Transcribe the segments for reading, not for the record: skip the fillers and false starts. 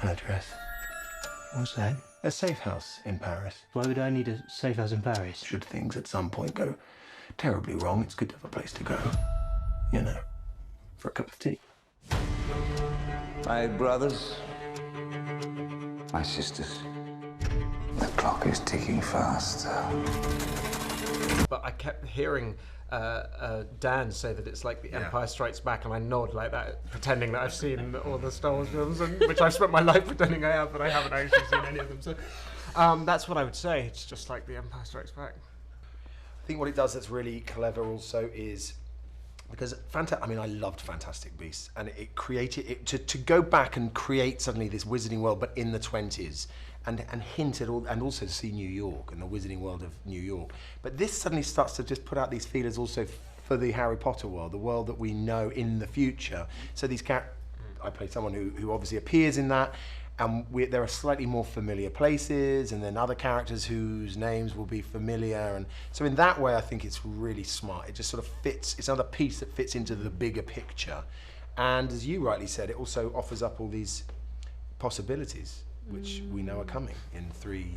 An address. What's that? A safe house in Paris. Why would I need a safe house in Paris? Should things at some point go terribly wrong, it's good to have a place to go. You know, for a cup of tea. My brothers, my sisters, the clock is ticking faster. But I kept hearing Dan say that it's like The Empire Strikes Back, and I nod like that, pretending that I've seen all the Star Wars films, which I've spent my life pretending I have, but I haven't actually seen any of them. So that's what I would say. It's just like The Empire Strikes Back. I think what it does that's really clever also is, because I loved Fantastic Beasts, and it created it to go back and create suddenly this wizarding world, but in the 20s, and hint at all, and also to see New York and the wizarding world of New York. But this suddenly starts to just put out these feelers also for the Harry Potter world, the world that we know in the future. So these I play someone who obviously appears in that, and there are slightly more familiar places, and then other characters whose names will be familiar, and so in that way I think it's really smart. It just sort of fits, it's another piece that fits into the bigger picture, and as you rightly said, it also offers up all these possibilities which we know are coming in 3,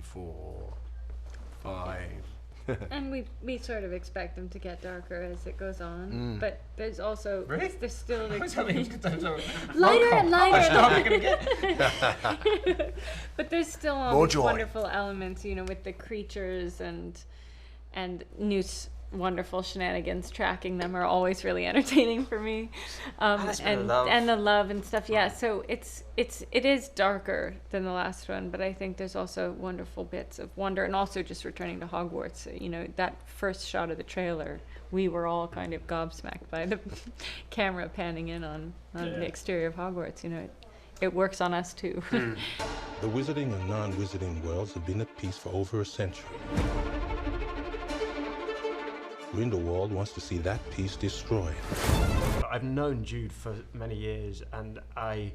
4, 5. And we sort of expect them to get darker as it goes on, but there's also there's still lighter and lighter. But there's still all these wonderful elements, you know, with the creatures and Newt's wonderful shenanigans tracking them are always really entertaining for me, and the love and stuff. Yeah, so it is darker than the last one, but I think there's also wonderful bits of wonder, and also just returning to Hogwarts. You know, that first shot of the trailer, we were all kind of gobsmacked by the camera panning in on the exterior of Hogwarts. You know, it works on us too. The wizarding and non-wizarding worlds have been at peace for over a century. Grindelwald wants to see that peace destroyed. I've known Jude for many years, and I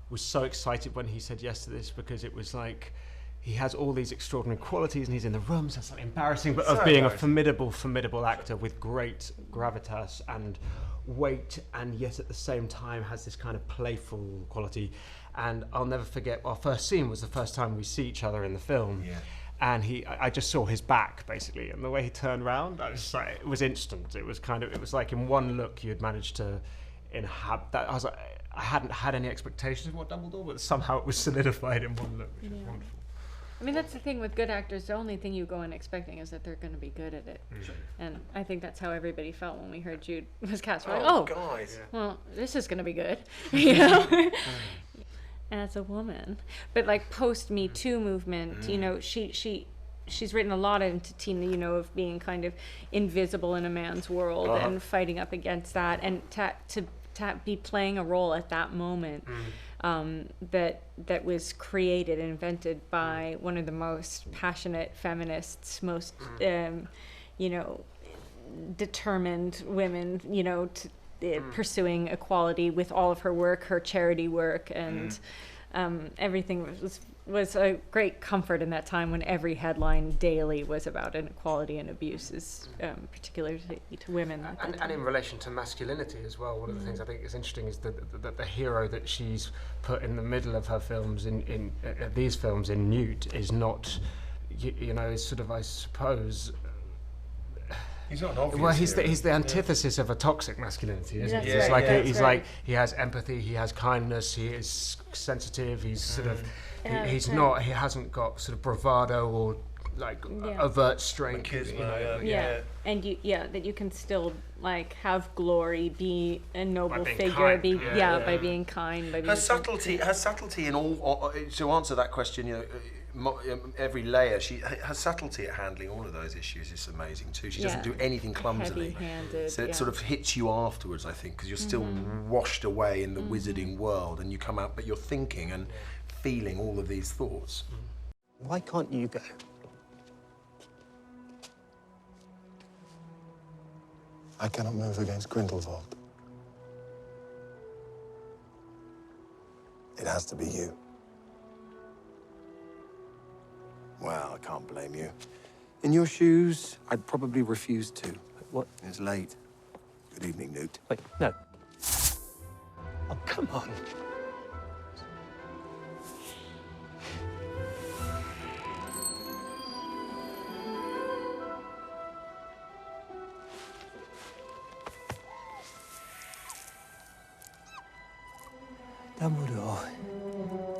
was so excited when he said yes to this, because it was like he has all these extraordinary qualities, and he's in the room, so it's like embarrassing, but of being a formidable actor with great gravitas and weight, and yet at the same time has this kind of playful quality. And I'll never forget, our first scene was the first time we see each other in the film. Yeah. And I just saw his back, basically, and the way he turned around, I was just like, it was instant. It was like in one look you'd managed to inhabit that. I was like, I hadn't had any expectations of what Dumbledore, but somehow it was solidified in one look, which was wonderful. I mean, that's the thing with good actors. The only thing you go in expecting is that they're going to be good at it. And I think that's how everybody felt when we heard Jude was cast. We're like, guys. Well, this is going to be good, you know? As a woman, but like post Me Too movement, you know, she's written a lot into Tina, you know, of being kind of invisible in a man's world and fighting up against that, and to be playing a role at that moment that was created and invented by one of the most passionate feminists, most you know, determined women, you know, pursuing equality with all of her work, her charity work, and everything was a great comfort in that time when every headline daily was about inequality and abuses, particularly to women. And in relation to masculinity as well, one of the things I think is interesting is that the hero that she's put in the middle of her films, in these films, in Newt, is not, you know, is sort of, I suppose, He's not an obvious well, hero. he's the antithesis of a toxic masculinity, isn't he? That's He's right. like he has empathy, he has kindness, he is sensitive, he's sort of he hasn't got sort of bravado or like overt strength. Charisma, you know, and that you can still like have glory, be a noble figure, kind. By being kind, by being her subtlety in all. To answer that question, you know. Every layer, her subtlety at handling all of those issues is amazing too. She doesn't do anything clumsily, so it sort of hits you afterwards, I think, because you're still washed away in the wizarding world, and you come out, but you're thinking and feeling all of these thoughts. Why can't you go? I cannot move against Grindelwald. It has to be you. Well, I can't blame you. In your shoes, I'd probably refuse to. What? It's late. Good evening, Newt. Wait, no. Oh, come on. Dumbledore.